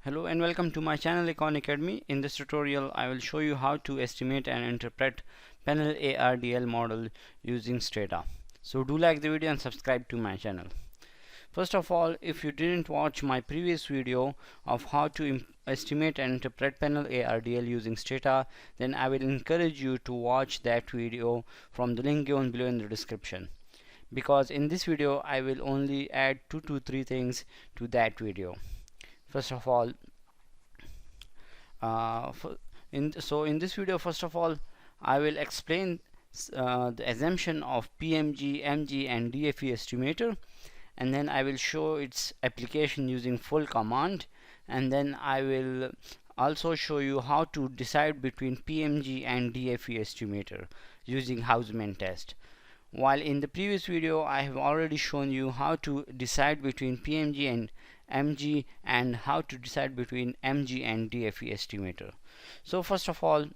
Hello and welcome to my channel Econ Academy. In this tutorial I will show you how to estimate and interpret Panel ARDL model using Stata. So do like the video and subscribe to my channel. First of all, if you didn't watch my previous video of how to estimate and interpret Panel ARDL using Stata, then I will encourage you to watch that video from the link given below in the description. Because in this video I will only add 2 to 3 things to that video. First of all, in this video, first of all, I will explain the assumption of Pmg, Mg and Dfe Estimator, and then I will show its application using full command, and then I will also show you how to decide between Pmg and Dfe Estimator using Hausman Test. While in the previous video I have already shown you how to decide between Pmg and Mg and how to decide between Mg and Dfe Estimator. So first of all,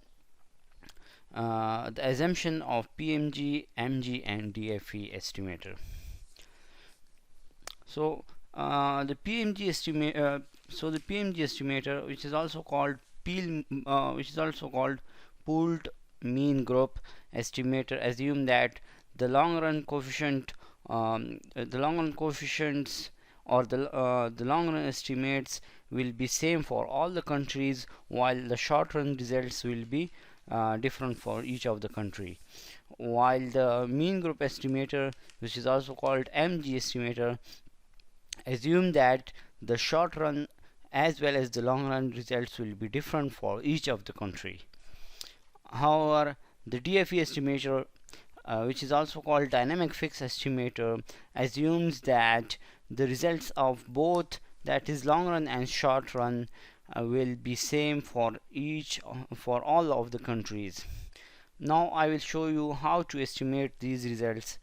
the assumption of Pmg, Mg and Dfe Estimator. So the Pmg estimator, which is also called pooled mean group estimator, assume that the long run coefficients or the long run estimates will be same for all the countries, while the short run results will be different for each of the country. While the mean group estimator, which is also called Mg estimator, assume that the short run as well as the long run results will be different for each of the country. However, the Dfe estimator, which is also called dynamic fixed estimator, assumes that the results of both, that is long run and short run, will be same for all of the countries. Now I will show you how to estimate these results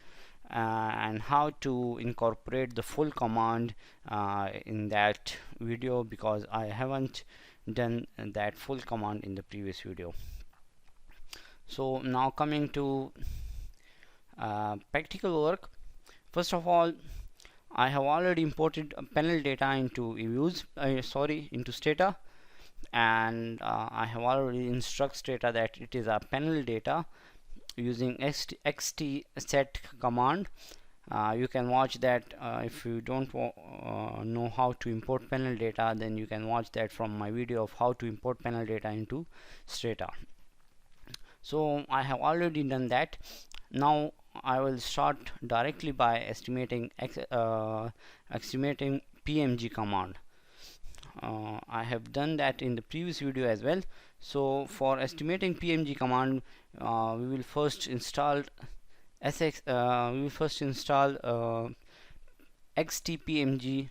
and how to incorporate the full command in that video, because I haven't done that full command in the previous video. So now coming to practical work. First of all, I have already imported panel data into into Stata, and I have already instructed Stata that it is a panel data using xt set command. You can watch that if you don't know how to import panel data, then you can watch that from my video of how to import panel data into Stata. So I have already done that. Now I will start directly by estimating Pmg command. I have done that in the previous video as well. So for estimating Pmg command, we will first install xtpmg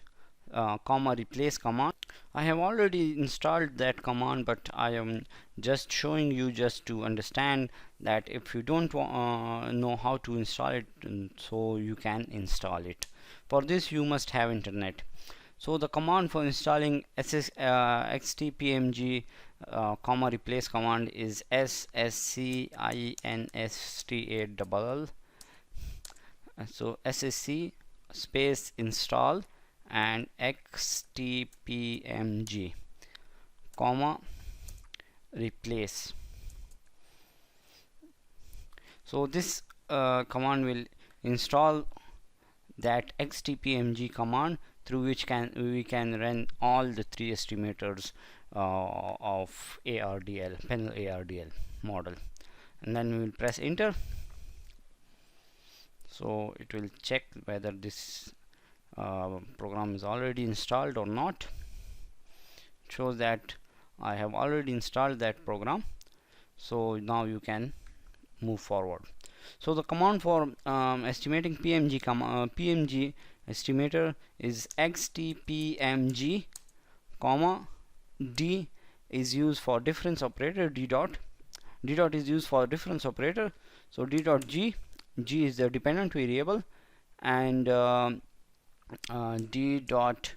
replace command. I have already installed that command, but I am just showing you just to understand that if you don't know how to install it, so you can install it. For this you must have internet. So the command for installing xtpmg replace command is sscinstall. So ssc space install and xtpmg replace. So this command will install that xtpmg command, through which we can run all the three estimators of ARDL, panel ARDL model, and then we will press enter. So it will check whether this program is already installed or not. It shows that I have already installed that program, so now you can move forward. So the command for estimating Pmg estimator is xtpmg, d is used for difference operator, d dot is used for difference operator. So d dot g is the dependent variable, and d dot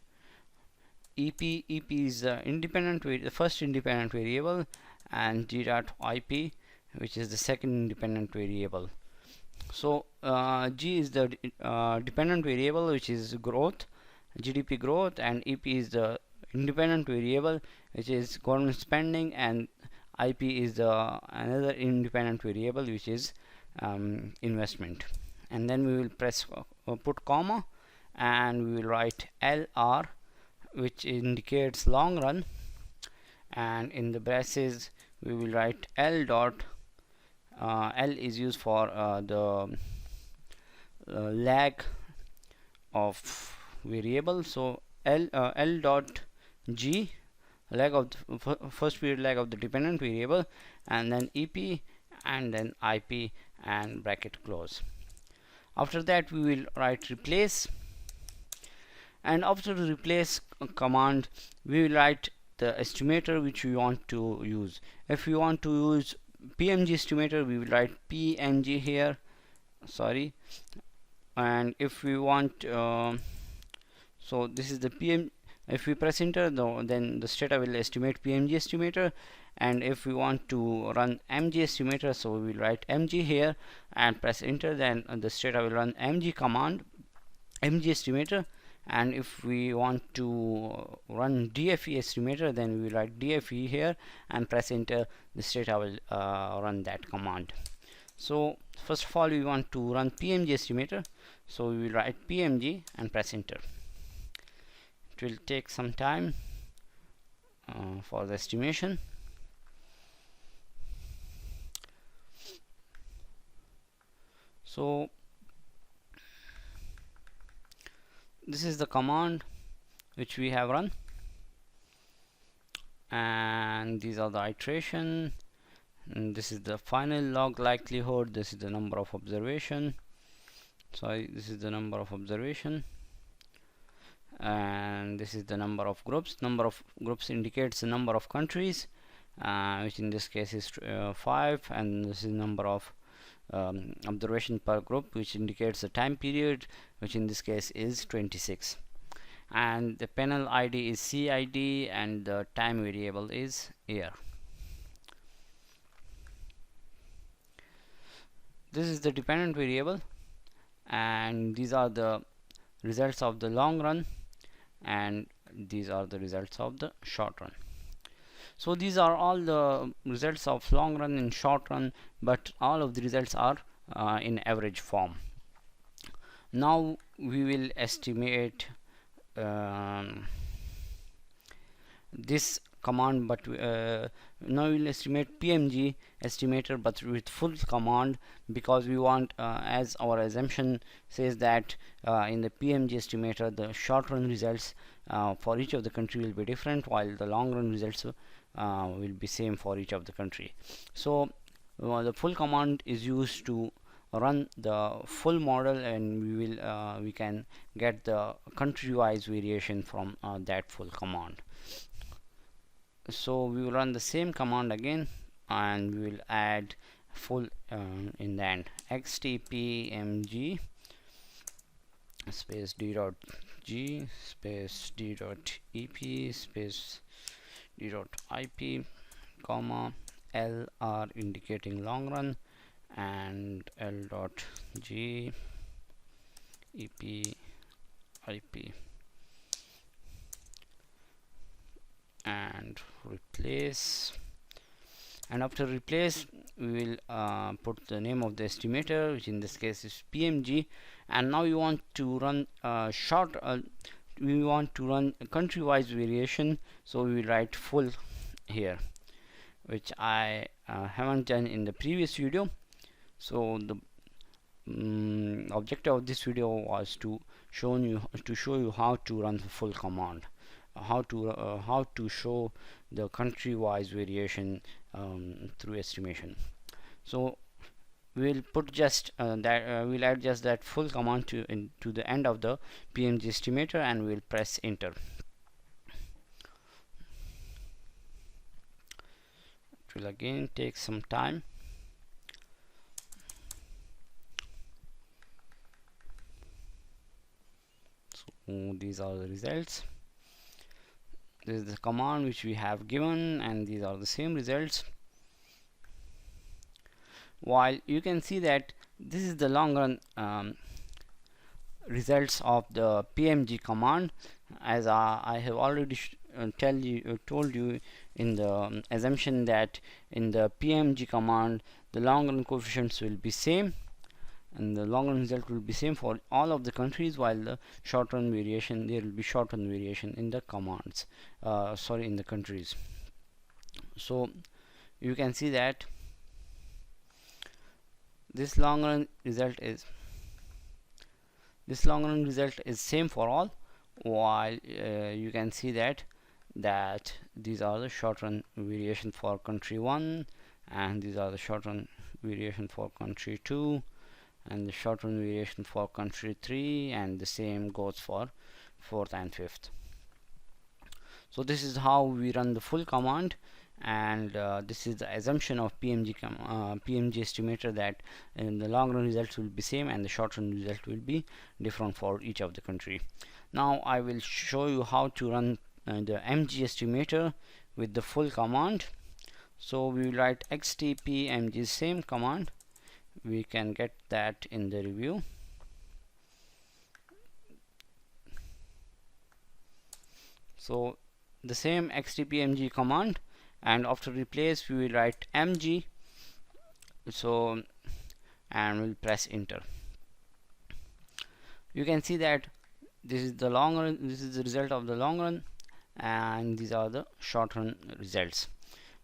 ep is the first independent variable, and d dot ip, which is the second independent variable. So g is the dependent variable, which is growth, GDP growth, and ep is the independent variable, which is government spending, and IP is the another independent variable, which is investment. And then we will press put comma, and we will write LR, which indicates long run, and in the braces we will write L dot L is used for the lag of variable, so L dot G, lag of the first period lag of the dependent variable, and then EP, and then IP, and bracket close. After that we will write replace, and after the replace command we will write the estimator which we want to use. If we want to use Pmg estimator, we will write Pmg here, sorry. And if we want so this is the PM, if we press enter, then the Stata will estimate Pmg estimator. And if we want to run Mg estimator, so we will write Mg here and press enter, then the Stata will run Mg command, Mg estimator. And if we want to run Df E estimator, then we will write Df E here and press enter, the Stata will run that command. So first of all we want to run Pmg estimator, so we will write Pmg and press enter. It will take some time for the estimation. So this is the command which we have run, and these are the iteration, and this is the final log likelihood, this is the number of observation, sorry, this is the number of observation, and this is the number of groups. Number of groups indicates the number of countries, which in this case is 5, and this is number of observation per group, which indicates the time period, which in this case is 26. And the panel ID is CID, and the time variable is year. This is the dependent variable, and these are the results of the long run, and these are the results of the short run. So these are all the results of long run and short run, but all of the results are in average form. Now we will estimate this command, but now we will estimate Pmg estimator but with full command, because we want, as our assumption says, that in the Pmg estimator the short run results for each of the country will be different, while the long run results will be same for each of the country. So the full command is used to run the full model, and we can get the country wise variation from that full command. So we will run the same command again, and we will add full in the end, xtpmg space d dot g space d dot ep space d dot ip comma lr indicating long run, and l dot g ep ip, and replace. And after replace we will put the name of the estimator, which in this case is Pmg. And now we want to run we want to run country wise variation, so we will write full here, which I haven't done in the previous video. So the objective of this video was to show you how to run the full command, how to show the country wise variation through estimation. So we'll put just we'll add just that full command to the end of the Pmg estimator, and we'll press enter. It will again take some time. So these are the results. This is the command which we have given, and these are the same results. While you can see that this is the long run results of the Pmg command, as I have already told you in the assumption that in the Pmg command the long run coefficients will be same and the long run result will be same for all of the countries, while the short run variation, there will be short run variation in the commands, in the countries. So you can see that this long run result is same for all, while you can see that these are the short run variation for country 1, and these are the short run variation for country 2, and the short run variation for country 3, and the same goes for 4th and 5th. So this is how we run the full command, and this is the assumption of Pmg estimator, that the long run results will be same and the short run result will be different for each of the country. Now I will show you how to run the Mg estimator with the full command. So we will write xtpmg, same command, we can get that in the review. So the same xtpmg command, and after replace we will write mg, and we'll press enter. You can see that this is the long run, this is the result of the long run, and these are the short run results.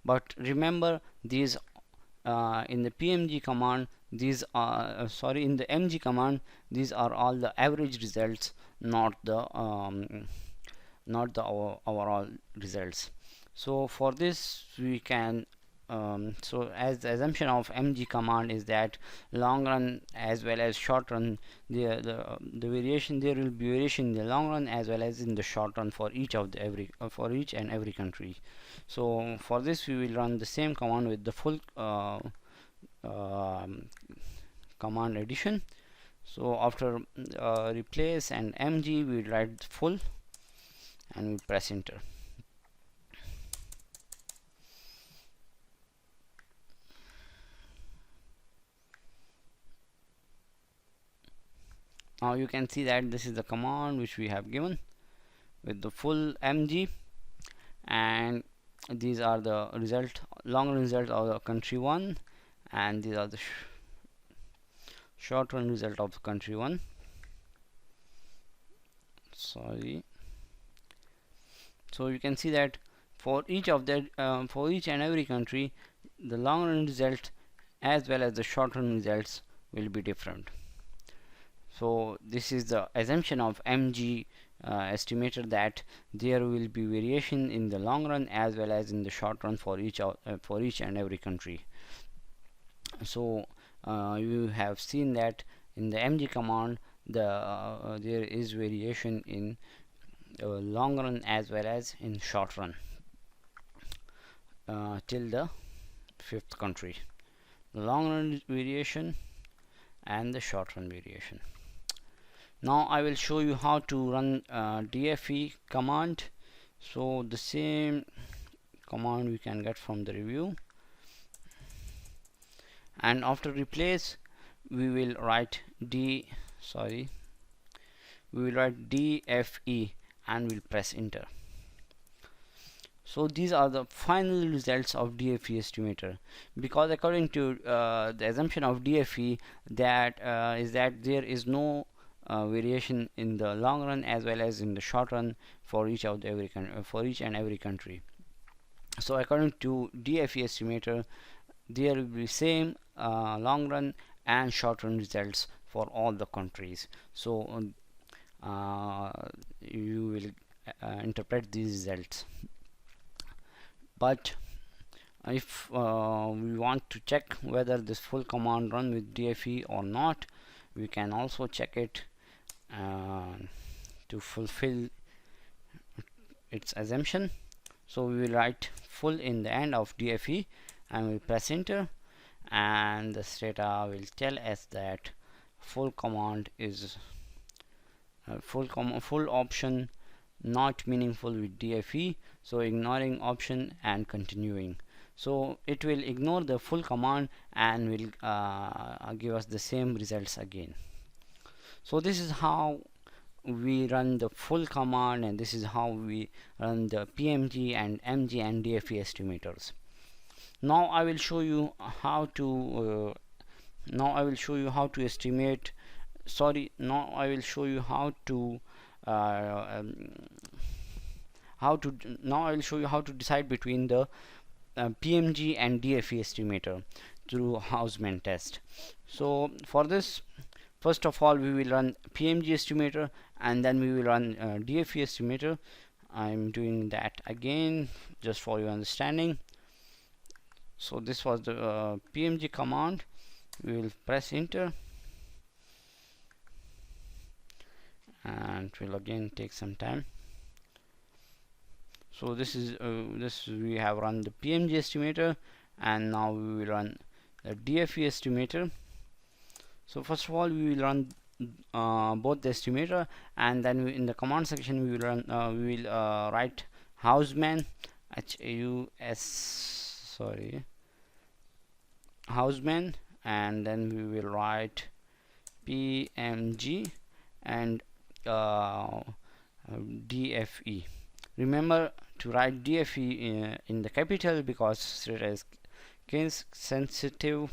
But remember, these in the Pmg command, these are in the mg command, these are all the average results, not the overall results. So for this we can as the assumption of mg command is that long run as well as short run, the variation, there will be variation in the long run as well as in the short run for each and every country. So for this we will run the same command with the full command addition. So after replace and mg, we will write full and we press enter. Now you can see that this is the command which we have given with the full mg, and these are the long run result of the country 1, and these are the short run result of the country 1. So you can see that for each and every country, the long run result as well as the short run results will be different. So this is the assumption of Mg estimator, that there will be variation in the long run as well as in the short run for each and every country. So you have seen that in the Mg command there is variation in long run as well as in short run till the 5th country, the long run variation and the short run variation. Now I will show you how to run Df E command. So the same command we can get from the review, and after replace we will write Df E and we'll press enter. So these are the final results of Df E estimator, because according to the assumption of Df E, that is that there is no variation in the long run as well as in the short run for each and every country. So according to Df E estimator, there will be same long run and short run results for all the countries. So you will interpret these results. But if we want to check whether this full command run with Df E or not, we can also check it to fulfill its assumption. So we will write full in the end of Df E and we press enter, and the Stata will tell us that full command is full option not meaningful with Df E, so ignoring option and continuing. So it will ignore the full command and will give us the same results again. So this is how we run the full command, and this is how we run the Pmg and Mg and Dfe estimators. Now I will show you how to estimate. Sorry, now I will show you how to now I will show you how to decide between the Pmg and Dfe estimator through Hausman test. So for this, first of all, we will run Pmg estimator and then we will run Dfe estimator. I'm doing that again just for your understanding. So this was the Pmg command. We will press enter and it will again take some time. So this is we have run the Pmg estimator, and now we will run the Dfe estimator. So first of all, we will run both the estimator, and then in the command section we will run write Hausman Hausman, and then we will write Pmg and Dfe. Remember to write Dfe in the capital because Stata is case sensitive.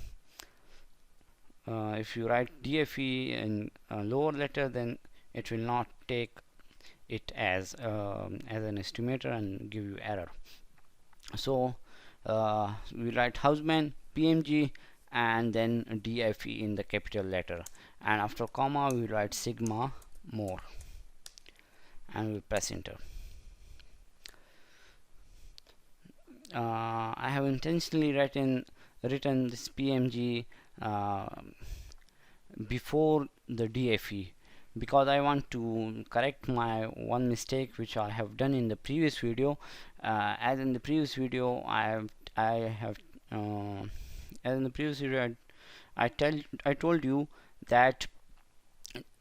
If you write Dfe in lower letter, then it will not take it as an estimator and give you error. So we write Hausman, Pmg, and then Dfe in the capital letter, and after comma we write sigma more, and we press enter. I have intentionally written this Pmg before the Dfe because I want to correct my one mistake which I have done in the previous video. As in the previous video, I told you that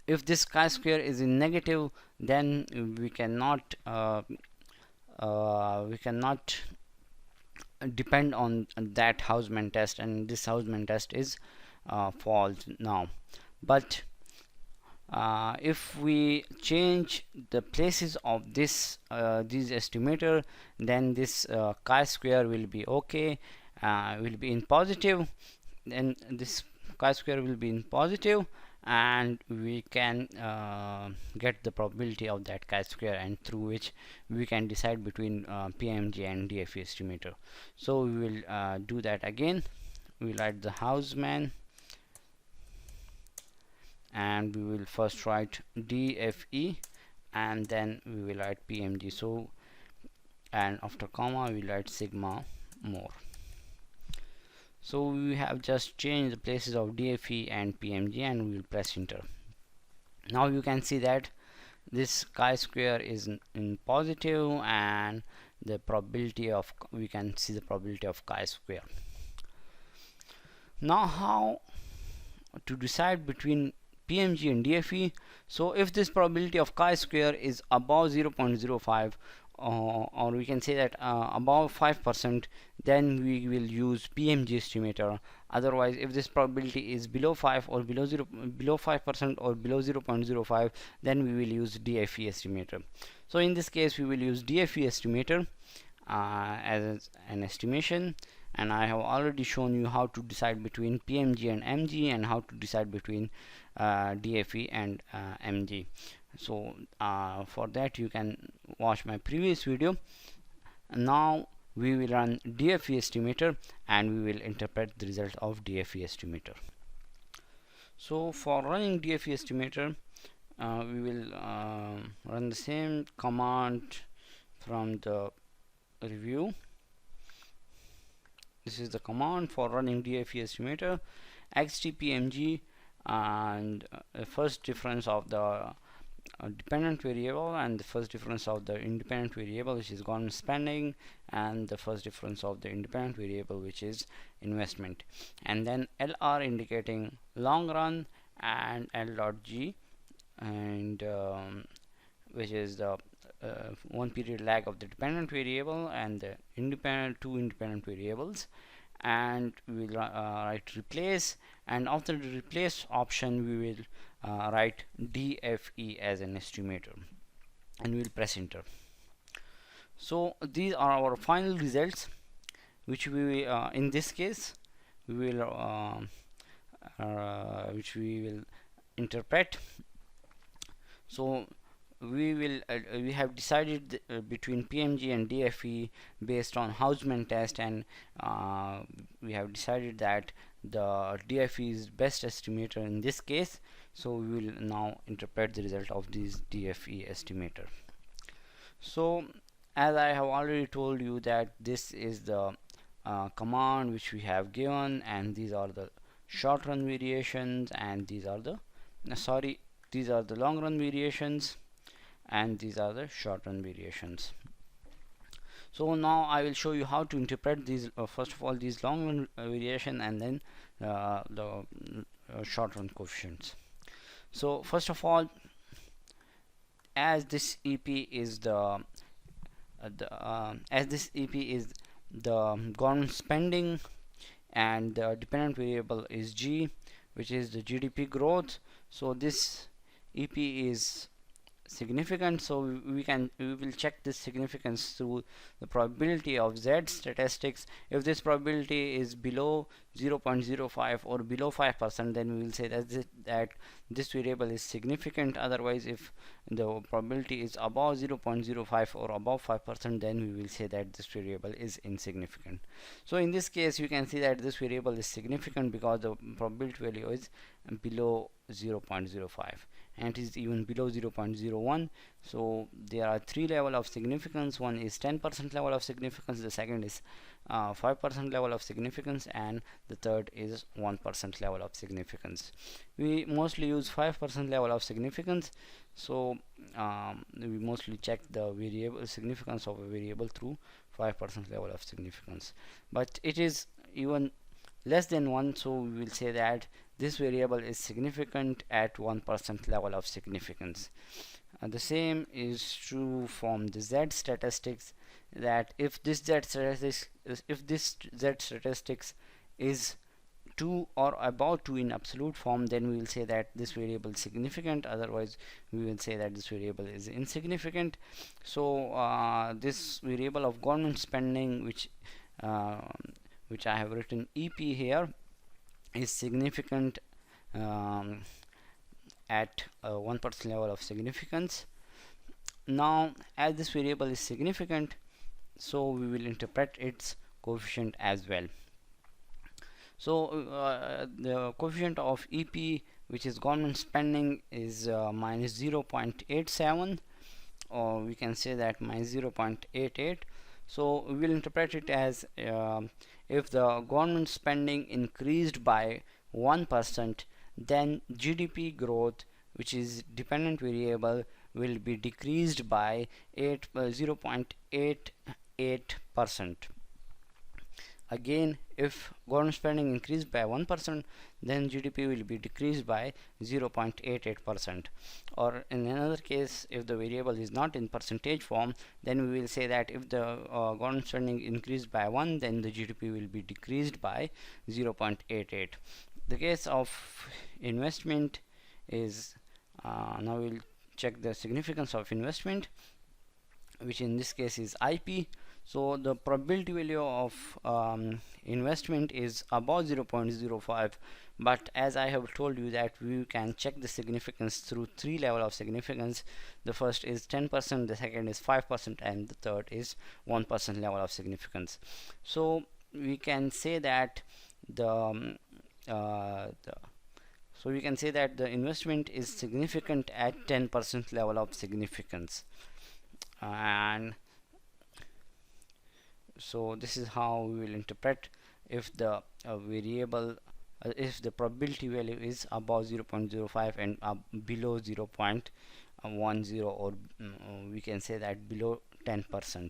if this chi-square is in negative, then we cannot depend on that Hausman test, and this Hausman test is false now. But if we change the places of this these estimator, then this chi-square will be okay, will be in positive. Then this chi-square will be in positive, and we can get the probability of that chi-square, and through which we can decide between Pmg and Dfe estimator. So we will do that again. We write the Hausman, and we will first write Dfe, and then we will write Pmg. So, and after comma we will write sigma more. So we have just changed the places of Dfe and Pmg, and we will press enter. Now you can see that this chi-square is in positive, and the probability of, we can see the probability of chi-square. Now how to decide between Pmg and Dfe? So if this probability of chi-square is above 0.05, or we can say that above 5%, then we will use Pmg estimator. Otherwise, if this probability is below 5 or below 5% or below 0.05, then we will use Dfe estimator. So in this case, we will use Dfe estimator as an estimation, and I have already shown you how to decide between Pmg and Mg, and how to decide between Dfe and Mg. So for that you can watch my previous video. Now we will run Dfe estimator, and we will interpret the result of Dfe estimator. So for running Dfe estimator, we will run the same command from the review. This is the command for running Dfe estimator: xtpmg, and first difference of the dependent variable, and the first difference of the independent variable, which is government spending, and the first difference of the independent variable, which is investment, and then LR indicating long run, and L.G, and which is the 1 period lag of the dependent variable, and the two independent variables, and we will write replace, and after the replace option we will write DFE as an estimator, and we will press enter. So these are our final results, which we in this case we will which we will interpret. So we have decided between Pmg and Dfe based on Hausman test, and we have decided that the Dfe is best estimator in this case. So we will now interpret the result of this Dfe estimator. So as I have already told you that this is the command which we have given, and these are the short run variations, and these are the these are the long run variations, and these are the short run variations. So now I will show you how to interpret these first of all these long run variation, and then the short run coefficients. So first of all, as this EP is the government spending, and the dependent variable is G, which is the GDP growth. So this EP is significant, so we will check this significance through the probability of Z statistics. If this probability is below 0.05 or below 5%, then we will say that this variable is significant. Otherwise, if the probability is above 0.05 or above 5%, then we will say that this variable is insignificant. So in this case, you can see that this variable is significant because the probability value is below 0.05, and it is even below 0.01. So there are three levels of significance. One is 10% level of significance, the second is 5% level of significance, and the third is 1% level of significance. We mostly use 5% level of significance. So we mostly check the variable significance of a variable through 5% level of significance, but it is even less than 1, so we will say that this variable is significant at 1% level of significance. The same is true from the Z statistics, that if this Z statistics is 2 or above 2 in absolute form, then we will say that this variable is significant. Otherwise, we will say that this variable is insignificant. So this variable of government spending, which I have written EP here, is significant at 1% level of significance. Now, as this variable is significant, so we will interpret its coefficient as well. So the coefficient of EP, which is government spending, is minus 0.87, or we can say that minus 0.88. So we will interpret it as if the government spending increased by 1%, then GDP growth, which is dependent variable, will be decreased by 0.88%. Again, if government spending increased by 1%, then GDP will be decreased by 0.88%. Or in another case, if the variable is not in percentage form, then we will say that if the government spending increased by 1, then the GDP will be decreased by 0.88. The case of investment is now we'll check the significance of investment, which in this case is IP. So the probability value of investment is above 0.05, but as I have told you that we can check the significance through three levels of significance. The first is 10%, the second is 5%, and the third is 1% level of significance. So we can say that the investment is significant at 10% level of significance, and so this is how we will interpret if the variable if the probability value is above 0.05 and below 0.10, or we can say that below 10%.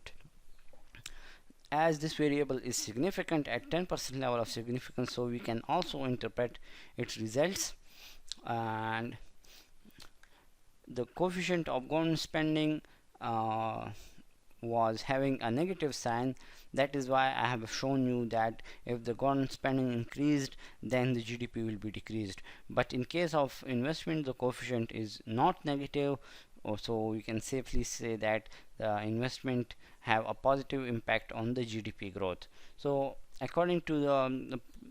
As this variable is significant at 10% level of significance, so we can also interpret its results. And the coefficient of government spending was having a negative sign. That is why I have shown you that if the government spending increased, then the GDP will be decreased. But in case of investment, the coefficient is not negative, so we can safely say that the investment have a positive impact on the GDP growth. So according to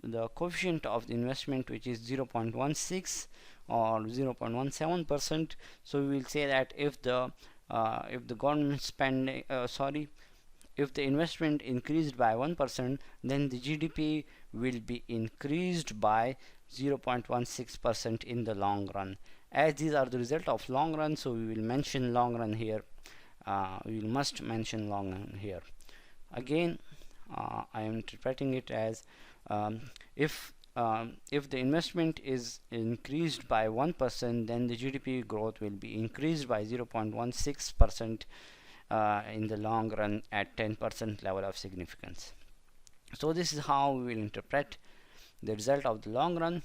the coefficient of the investment, which is 0.16 or 0.17%, so we will say that if the government spending if the investment increased by 1%, then the GDP will be increased by 0.16% in the long run. As these are the result of long run, so we will mention long run here. We must mention long run here. Again, I am interpreting it as if the investment is increased by 1%, then the GDP growth will be increased by 0.16% in the long run at 10% level of significance. So this is how we will interpret the result of the long run,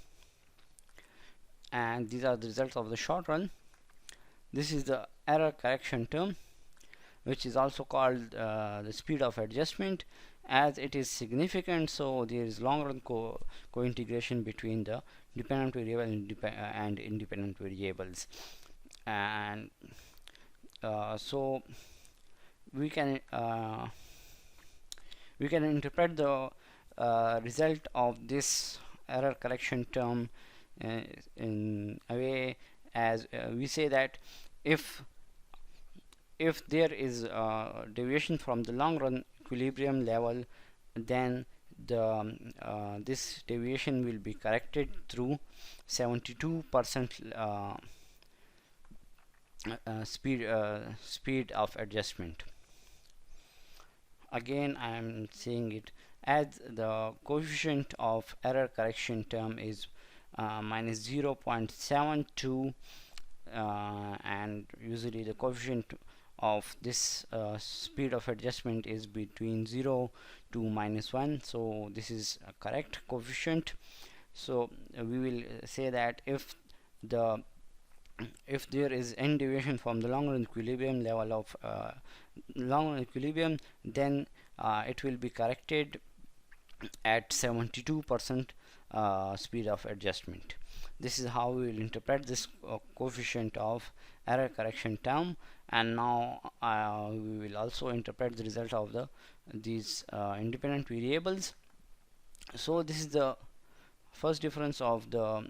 and these are the results of the short run. This is the error correction term, which is also called the speed of adjustment. As it is significant, so there is long run co-integration between the dependent variable and independent variables, and so we can interpret the result of this error correction term in a way as we say that if there is a deviation from the long run equilibrium level, then the this deviation will be corrected through 72% speed of adjustment. Again, I am saying it as the coefficient of error correction term is minus 0.72, and usually the coefficient of this speed of adjustment is between 0 to -1, so this is a correct coefficient. So we will say that if there is any deviation from the long run equilibrium level of long run equilibrium, then it will be corrected at 72% speed of adjustment. This is how we will interpret this coefficient of error correction term. And now we will also interpret the result of these independent variables. So this is the first difference of the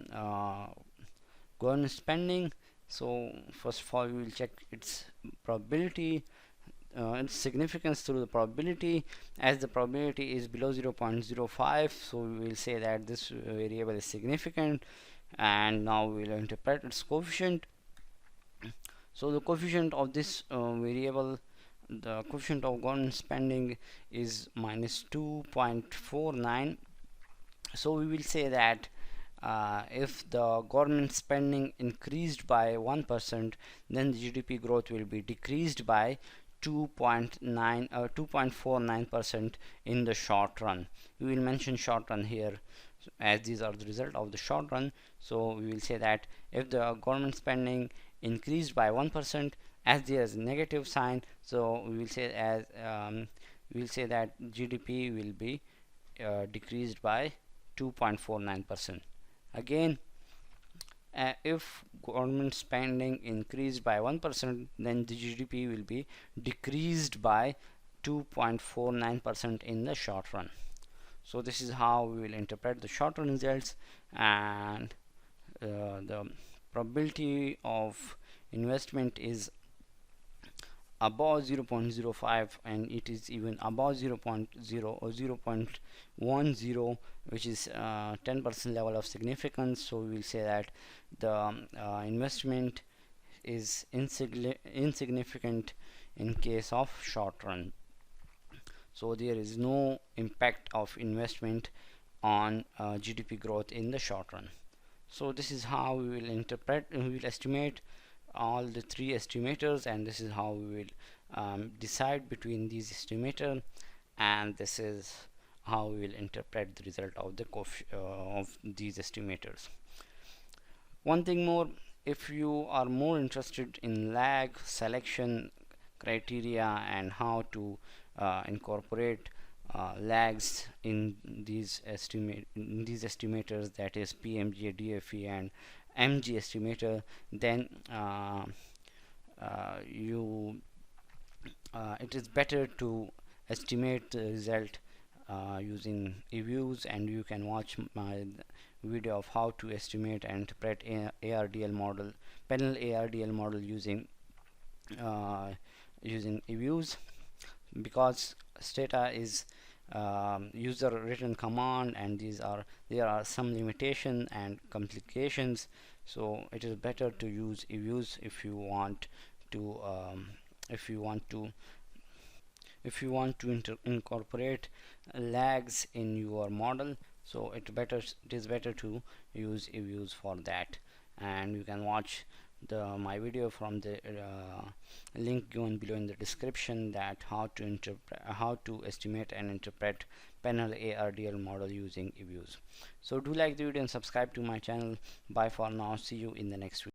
government spending. So first of all, we will check its probability, its significance through the probability. As the probability is below 0.05, so we will say that this variable is significant, and now we will interpret its coefficient. So the coefficient of this variable, the coefficient of government spending is minus 2.49. so we will say that if the government spending increased by 1%, then the GDP growth will be decreased by 2.49% in the short run. We will mention short run here as these are the result of the short run. So we will say that if the government spending increased by 1%, as there is a negative sign, so we will say that GDP will be decreased by 2.49%. Again, if government spending increased by 1%, then the GDP will be decreased by 2.49% in the short run. So this is how we will interpret the short run results, and the probability of investment is above 0.05, and it is even above 0.0 or 0.10, which is 10% level of significance. So we will say that the investment is insignificant in case of short run. So there is no impact of investment on GDP growth in the short run. So this is how we will interpret, we will estimate all the three estimators, and this is how we will decide between these estimators, and this is how we will interpret the result of these estimators. One thing more, if you are more interested in lag, selection, criteria and how to incorporate lags in these estimators, that is PMG, DFE and MG estimator, then you it is better to estimate the result using reviews, and you can watch my video of how to estimate and interpret ARDL model, panel ARDL model using reviews, because Stata is user written command, and there are some limitation and complications, so it is better to use reviews if you want to if you want to incorporate lags in your model. So it is better to use reviews for that. And you can watch my video from the link given below in the description, that how to estimate and interpret panel ARDL model using reviews. So do like the video and subscribe to my channel. Bye for now, see you in the next video.